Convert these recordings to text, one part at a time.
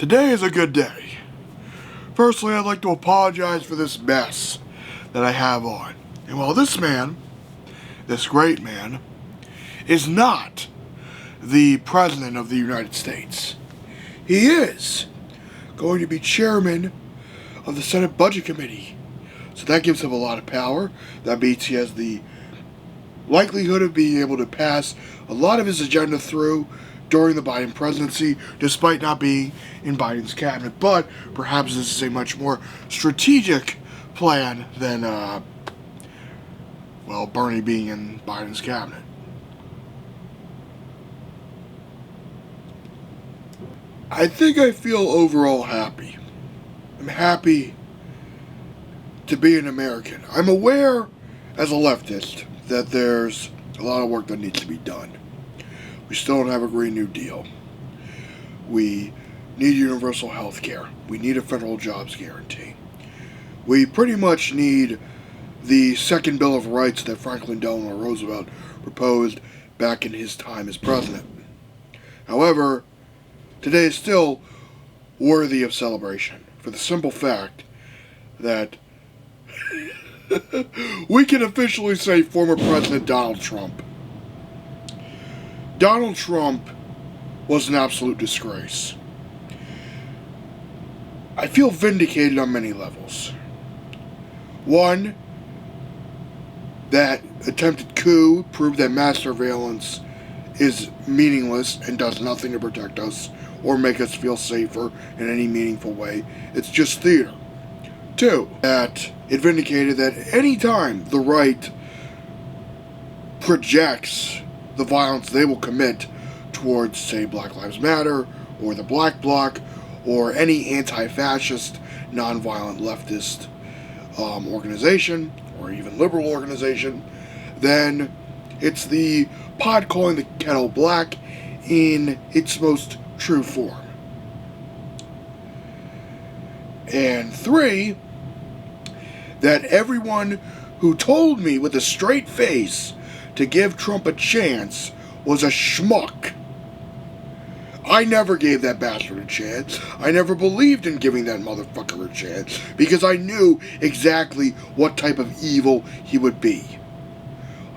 Today is a good day. Firstly, I'd like to apologize for this mess that I have on. And while this man, this great man, is not the President of the United States, he is going to be chairman of the Senate Budget Committee. So that gives him a lot of power. That means he has the likelihood of being able to pass a lot of his agenda through during the Biden presidency, despite not being in Biden's cabinet. But perhaps this is a much more strategic plan than, Bernie being in Biden's cabinet. I think I feel overall happy. I'm happy to be an American. I'm aware, as a leftist, that there's a lot of work that needs to be done. We still don't have a Green New Deal. We need universal health care. We need a federal jobs guarantee. We pretty much need the second Bill of Rights that Franklin Delano Roosevelt proposed back in his time as president. However, today is still worthy of celebration for the simple fact that we can officially say former President Donald Trump was an absolute disgrace. I feel vindicated on many levels. One, that attempted coup proved that mass surveillance is meaningless and does nothing to protect us or make us feel safer in any meaningful way. It's just theater. Two, that it vindicated that any time the right projects the violence they will commit towards, say, Black Lives Matter, or the Black Bloc, or any anti-fascist, non-violent leftist organization, or even liberal organization, then it's the pot calling the kettle black in its most true form. And three, that everyone who told me with a straight face to give Trump a chance was a schmuck. I never gave that bastard a chance. I never believed in giving that motherfucker a chance because I knew exactly what type of evil he would be.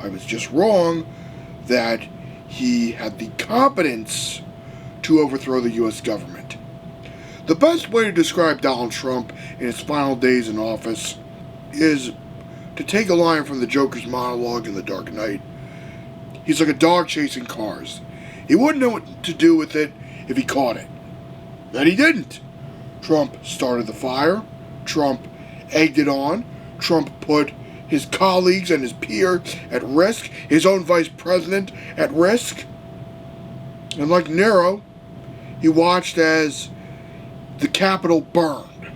I was just wrong that he had the competence to overthrow the U.S. government. The best way to describe Donald Trump in his final days in office is to take a line from the Joker's monologue in The Dark Knight. He's like a dog chasing cars. He wouldn't know what to do with it if he caught it. Then he didn't. Trump started the fire. Trump egged it on. Trump put his colleagues and his peer at risk. His own vice president at risk. And like Nero, he watched as the Capitol burned.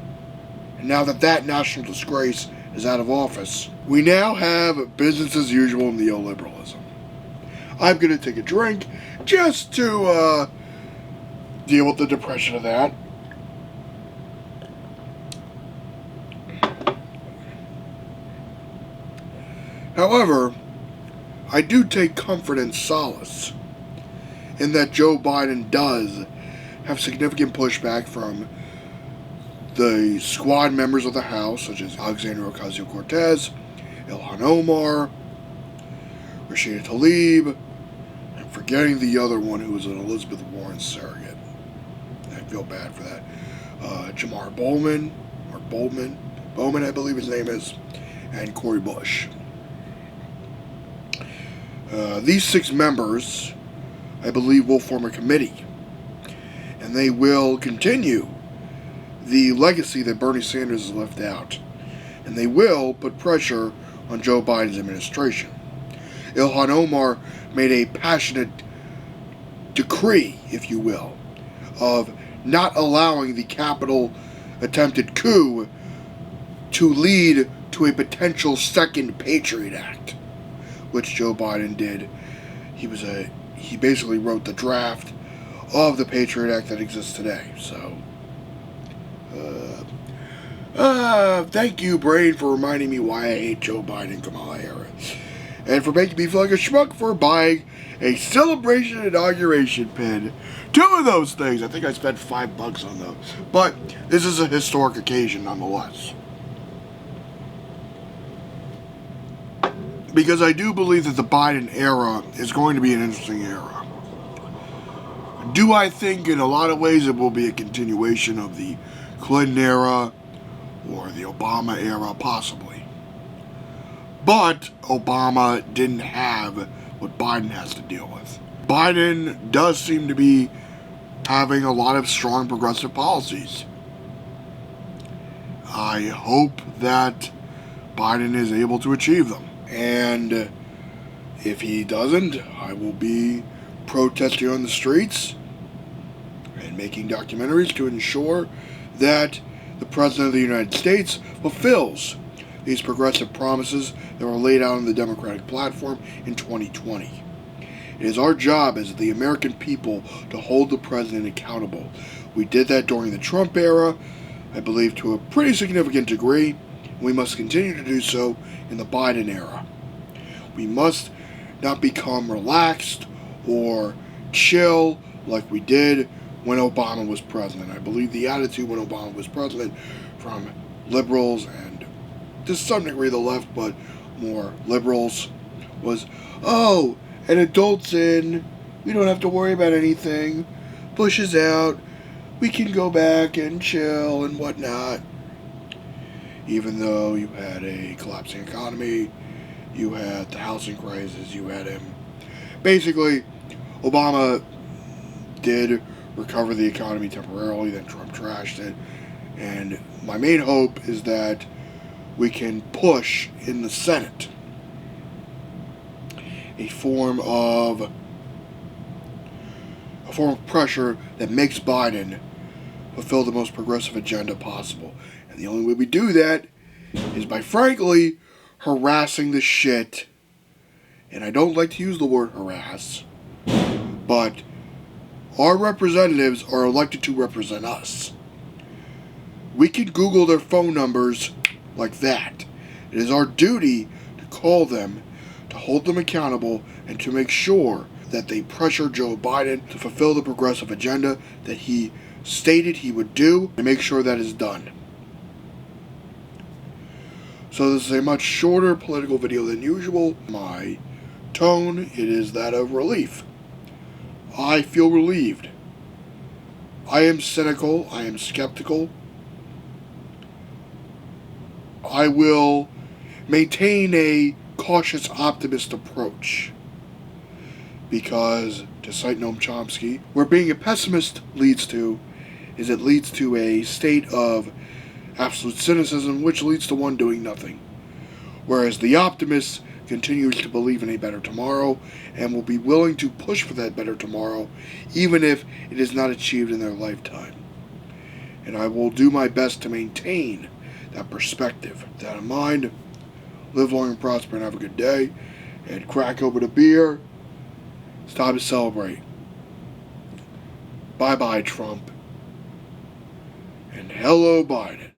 And now that national disgrace is out of office, we now have business as usual neoliberalism. I'm going to take a drink just to deal with the depression of that. However, I do take comfort and solace in that Joe Biden does have significant pushback from the squad members of the House, such as Alexandria Ocasio-Cortez, Ilhan Omar, Rashida Tlaib, and forgetting the other one who was an Elizabeth Warren surrogate. I feel bad for that. Jamar Bowman, I believe his name is, and Cori Bush. These 6 members, I believe, will form a committee, and they will continue the legacy that Bernie Sanders has left out, and they will put pressure on Joe Biden's administration. Ilhan Omar made a passionate decree, if you will, of not allowing the Capitol attempted coup to lead to a potential second Patriot Act, which Joe Biden did. He basically wrote the draft of the Patriot Act that exists today. So, thank you, brain, for reminding me why I hate Joe Biden and Kamala Harris, and for making me feel like a schmuck for buying a celebration inauguration pin 2 of those things. I think I spent $5 on those. But this is a historic occasion nonetheless. Because I do believe that the Biden era is going to be an interesting era. Do I think in a lot of ways it will be a continuation of the Clinton era or the Obama era? Possibly. But Obama didn't have what Biden has to deal with. Biden does seem to be having a lot of strong progressive policies. I hope that Biden is able to achieve them. And if he doesn't, I will be protesting on the streets and making documentaries to ensure that the President of the United States fulfills these progressive promises that were laid out on the Democratic platform in 2020. It is our job as the American people to hold the President accountable. We did that during the Trump era, I believe to a pretty significant degree. We must continue to do so in the Biden era. We must not become relaxed or chill like we did when Obama was president. I believe the attitude when Obama was president from liberals and to some degree the left, but more liberals, was, oh, an adult's in, we don't have to worry about anything, Bush is out, we can go back and chill and whatnot. Even though you had a collapsing economy, you had the housing crisis, you had him. Basically, Obama did recover the economy temporarily, then Trump trashed it. And my main hope is that we can push in the Senate a form of pressure that makes Biden fulfill the most progressive agenda possible. And the only way we do that is by, frankly, harassing the shit. And I don't like to use the word harass, but our representatives are elected to represent us. We can Google their phone numbers like that. It is our duty to call them, to hold them accountable, and to make sure that they pressure Joe Biden to fulfill the progressive agenda that he stated he would do, and make sure that is done. So this is a much shorter political video than usual. My tone, it is that of relief. I feel relieved. I am cynical. I am skeptical. I will maintain a cautious optimist approach. Because, to cite Noam Chomsky, where being a pessimist leads to is it leads to a state of absolute cynicism, which leads to one doing nothing. Whereas the optimist continues to believe in a better tomorrow and will be willing to push for that better tomorrow, even if it is not achieved in their lifetime. And I will do my best to maintain that perspective. With that in mind, live long and prosper and have a good day, and crack open a beer. It's time to celebrate. Bye-bye, Trump. And hello, Biden.